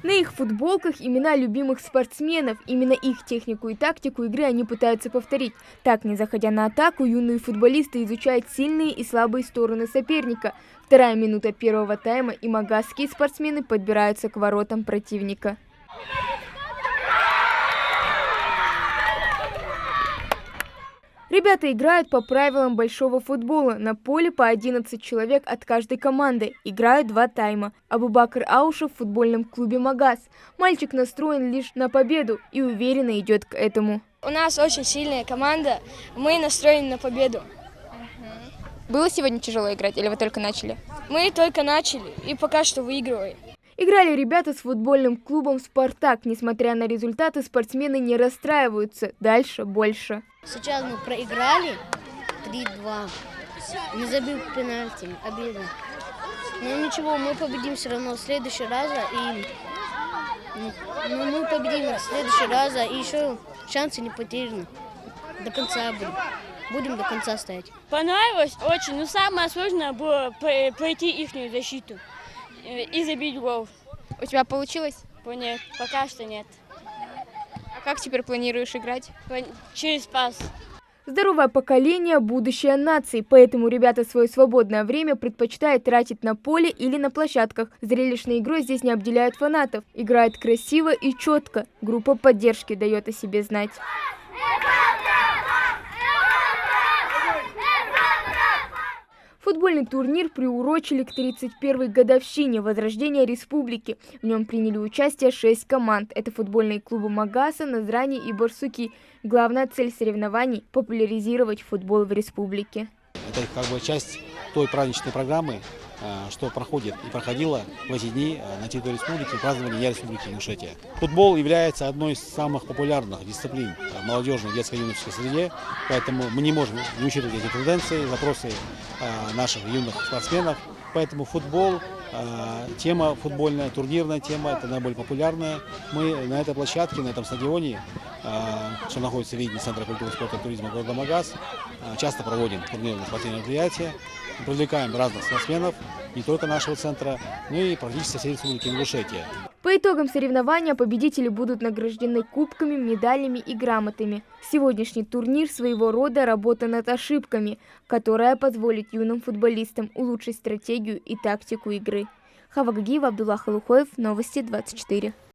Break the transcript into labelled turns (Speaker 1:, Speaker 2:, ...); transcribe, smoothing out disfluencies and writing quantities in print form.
Speaker 1: На их футболках имена любимых спортсменов. Именно их технику и тактику игры они пытаются повторить. Так, не заходя на атаку, юные футболисты изучают сильные и слабые стороны соперника. Вторая минута первого тайма, и магасские спортсмены подбираются к воротам противника. Ребята играют по правилам большого футбола. На поле по 11 человек от каждой команды. Играют 2 тайма. Абубакр Аушев в футбольном клубе «Магас». Мальчик настроен лишь на победу и уверенно идет к этому.
Speaker 2: У нас очень сильная команда. Мы настроены на победу.
Speaker 1: Было сегодня тяжело играть или вы только начали?
Speaker 2: Мы только начали и пока что выигрываем.
Speaker 1: Играли ребята с футбольным клубом «Спартак». Несмотря на результаты, спортсмены не расстраиваются. Дальше больше.
Speaker 3: Сейчас мы проиграли 3-2. Не забил пенальти. Обидно. Но ничего, мы победим все равно в следующий раз. Мы победим в следующий раз. И еще шансы не потеряны. До конца будем до конца стоять.
Speaker 4: Понравилось очень, но самое сложное было пройти их защиту и забить гол.
Speaker 1: У тебя получилось?
Speaker 4: Нет, пока что нет.
Speaker 1: А как теперь планируешь играть?
Speaker 4: Через пас.
Speaker 1: Здоровое поколение – будущее нации, поэтому ребята свое свободное время предпочитают тратить на поле или на площадках. Зрелищной игрой здесь не обделяют фанатов. Играют красиво и четко. Группа поддержки дает о себе знать. Футбольный турнир приурочили к 31-й годовщине возрождения республики. В нем приняли участие 6 команд. Это футбольные клубы Магаса, Назрани и Барсуки. Главная цель соревнований – популяризировать футбол в республике.
Speaker 5: Это как бы часть той праздничной программы, что проходит и проходило в эти дни на территории республики, празднование Дня Республики Ингушетия. Футбол является одной из самых популярных дисциплин в молодежной детско-юношеской среде, поэтому мы не можем не учитывать эти тенденции, запросы наших юных спортсменов. Поэтому футбол, тема футбольная, турнирная тема, это наиболее популярная. Мы на этой площадке, на этом стадионе, что находится в виде Центра культуры, спорта и туризма города Магас, часто проводим турнирные спортивные мероприятия, привлекаем разных спортсменов, не только нашего центра, но и практически всей республики Ингушетия.
Speaker 1: По итогам соревнования победители будут награждены кубками, медалями и грамотами. Сегодняшний турнир своего рода работа над ошибками, которая позволит юным футболистам улучшить стратегию и тактику игры. Хава Гагиева, Абдулла Халухоев, Новости 24.